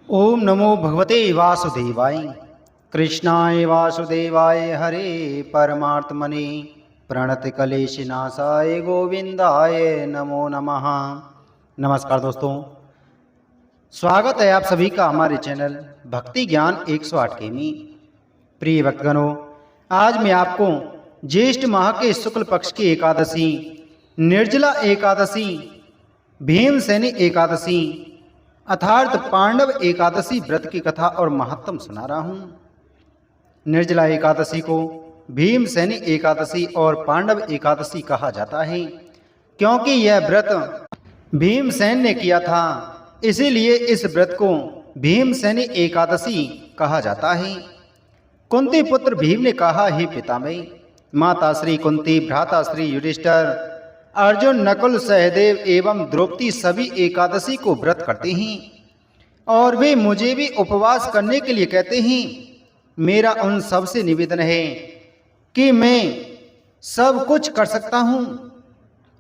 ओम नमो भगवते वासुदेवाय। कृष्णाय वासुदेवाय हरे परमात्मने प्रणतक्लेशनाशाय गोविंदाय नमो नमः। नमस्कार दोस्तों, स्वागत है आप सभी का हमारे चैनल भक्ति ज्ञान 108 के में। प्रिय भक्तगणों, आज मैं आपको ज्येष्ठ माह के शुक्ल पक्ष की एकादशी, निर्जला एकादशी, भीमसेनी एकादशी अर्थात पांडव एकादशी व्रत की कथा और महत्व सुना रहा हूँ। निर्जला एकादशी को भीमसेनी एकादशी और पांडव एकादशी कहा जाता है क्योंकि यह व्रत भीमसेन ने किया था, इसीलिए इस व्रत को भीमसेनी एकादशी कहा जाता है। कुंती पुत्र भीम ने कहा, हे पितामह, माता श्री कुंती, भ्राता श्री युधिष्ठिर, अर्जुन, नकुल, सहदेव एवं द्रौपदी सभी एकादशी को व्रत करते हैं और वे मुझे भी उपवास करने के लिए कहते हैं। मेरा उन सब से निवेदन है कि मैं सब कुछ कर सकता हूँ,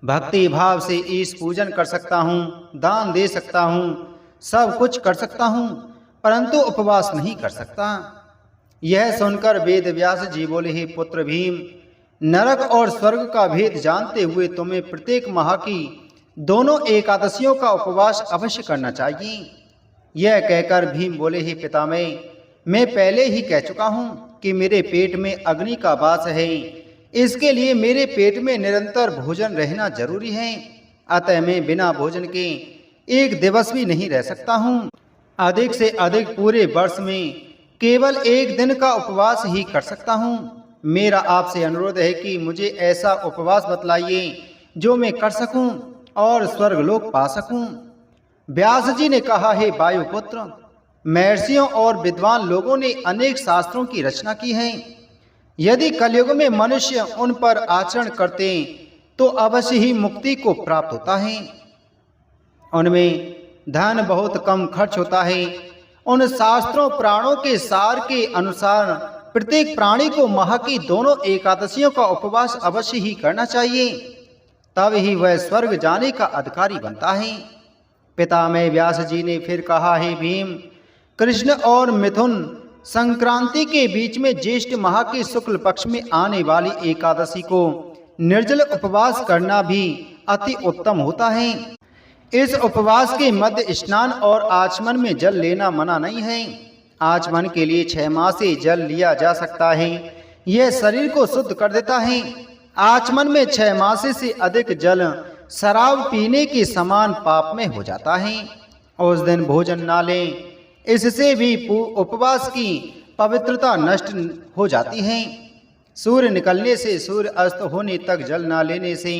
भक्ति भाव से ईश पूजन कर सकता हूँ, दान दे सकता हूँ, सब कुछ कर सकता हूँ, परंतु उपवास नहीं कर सकता। यह सुनकर वेद व्यास जी बोले, हे पुत्र भीम, नरक और स्वर्ग का भेद जानते हुए तुम्हें प्रत्येक माह की दोनों एकादशियों का उपवास अवश्य करना चाहिए। यह कहकर भीम बोले, हे पितामह, मैं पहले ही कह चुका हूँ कि मेरे पेट में अग्नि का वास है, इसके लिए मेरे पेट में निरंतर भोजन रहना जरूरी है। अतः मैं बिना भोजन के एक दिवस भी नहीं रह सकता हूँ। अधिक से अधिक पूरे वर्ष में केवल एक दिन का उपवास ही कर सकता हूँ। मेरा आपसे अनुरोध है कि मुझे ऐसा उपवास बतलाइए जो मैं कर सकूं और स्वर्गलोक पा सकूं। व्यास जी ने कहा, हे वायुपुत्र, महर्षियों और विद्वान लोगों ने अनेक शास्त्रों की रचना की है। यदि कलयुग में मनुष्य उन पर आचरण करते तो अवश्य ही मुक्ति को प्राप्त होता है। उनमें धन बहुत कम खर्च होता है। उन शास्त्रों प्राणों के सार के अनुसार प्रत्येक प्राणी को माह की दोनों एकादशियों का उपवास अवश्य ही करना चाहिए, तब ही वह स्वर्ग जाने का अधिकारी बनता है। पितामह व्यास जी ने फिर कहा, हे भीम, कृष्ण और मिथुन संक्रांति के बीच में ज्येष्ठ माह के शुक्ल पक्ष में आने वाली एकादशी को निर्जल उपवास करना भी अति उत्तम होता है। इस उपवास के मध्य स्नान और आचमन में जल लेना मना नहीं है। आचमन के लिए 6 माह से जल लिया जा सकता है। यह शरीर को शुद्ध कर देता है। आचमन में 6 माह से अधिक जल शराब पीने के समान पाप में हो जाता है। उस दिन भोजन ना लें, इससे भी उपवास की पवित्रता नष्ट हो जाती है। सूर्य निकलने से सूर्य अस्त होने तक जल ना लेने से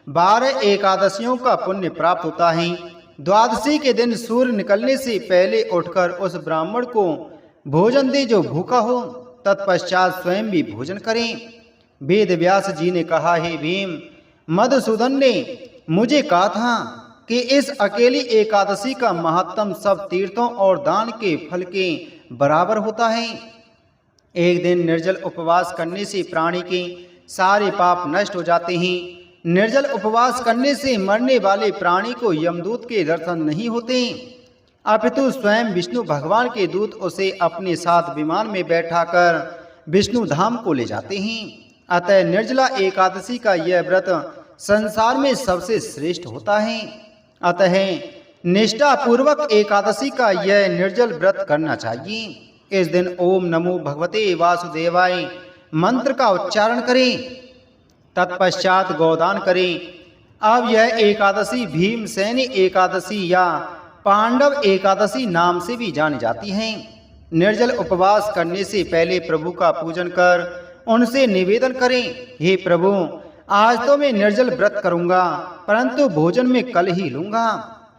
12 एकादशियों का पुण्य प्राप्त होता है। द्वादशी के दिन सूर्य निकलने से पहले उठकर उस ब्राह्मण को भोजन दे जो भूखा हो, तत्पश्चात स्वयं भी भोजन करें। वेद व्यास जी ने कहा, हे भीम, मधुसूदन ने मुझे कहा था कि इस अकेली एकादशी का महत्तम सब तीर्थों और दान के फल के बराबर होता है। एक दिन निर्जल उपवास करने से प्राणी के सारे पाप नष्ट हो जाते हैं। निर्जल उपवास करने से मरने वाले प्राणी को यमदूत के दर्शन नहीं होते, अपितु स्वयं विष्णु भगवान के दूत उसे अपने साथ विमान में बैठाकर विष्णु धाम को ले जाते हैं। अतः निर्जला एकादशी का यह व्रत संसार में सबसे श्रेष्ठ होता है। अतः निष्ठा पूर्वक एकादशी का यह निर्जल व्रत करना चाहिए। इस दिन ओम नमो भगवते वासुदेवाय मंत्र का उच्चारण करें, तत्पश्चात गोदान करें। अब यह एकादशी भीमसेनी एकादशी या पांडव एकादशी नाम से भी जानी जाती है। निर्जल उपवास करने से पहले प्रभु का पूजन कर उनसे निवेदन करें, हे प्रभु, आज तो मैं निर्जल व्रत करूंगा, परंतु भोजन में कल ही लूंगा।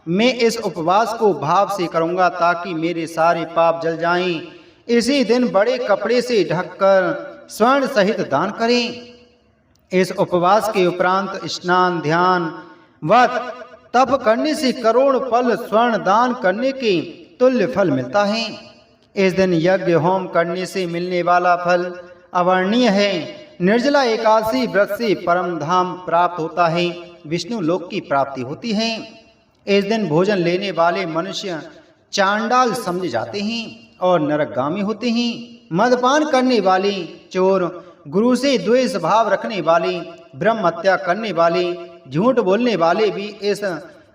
मैं इस उपवास को भाव से करूंगा ताकि मेरे सारे पाप जल जाएं। इसी दिन बड़े कपड़े से ढककर स्वर्ण सहित दान करें। इस उपवास के उपरांत स्नान, ध्यान व तप करने से करोड़ फल स्वर्ण दान करने के तुल्य फल मिलता है। इस दिन यज्ञ होम करने से मिलने वाला फल अवर्णीय है। निर्जला एकादशी व्रत से परम धाम प्राप्त होता है, विष्णु लोक की प्राप्ति होती है। इस दिन भोजन लेने वाले मनुष्य चांडाल समझे जाते हैं और नरकगामी होते हैं। मदपान करने वाले, चोर, गुरु से द्वेष भाव रखने वाले, ब्रह्म हत्या करने वाले, झूठ बोलने वाले भी इस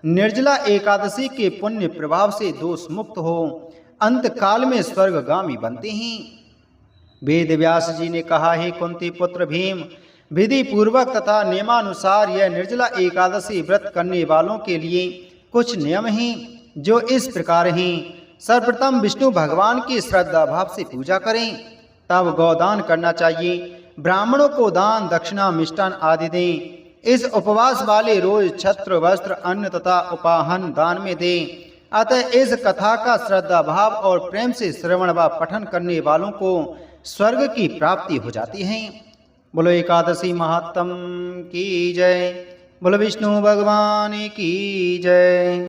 निर्जला एकादशी के पुण्य प्रभाव से दोष मुक्त हो अंत काल में स्वर्गगामी बनते हैं। वेद व्यास जी ने कहा है, कुंती पुत्र भीम, विधि पूर्वक तथा नियमानुसार यह निर्जला एकादशी व्रत करने वालों के लिए कुछ नियम हैं जो इस प्रकार हैं। सर्वप्रथम विष्णु भगवान की श्रद्धा भाव से पूजा करें, तब गौदान करना चाहिए। ब्राह्मणों को दान दक्षिणा मिष्टान आदि दें। इस उपवास वाले रोज छत्र वस्त्र अन्न तथा उपाहन दान में दें। अतः इस कथा का श्रद्धा भाव और प्रेम से श्रवण व पठन करने वालों को स्वर्ग की प्राप्ति हो जाती है। बोलो एकादशी महात्म की जय। बोलो विष्णु भगवान की जय।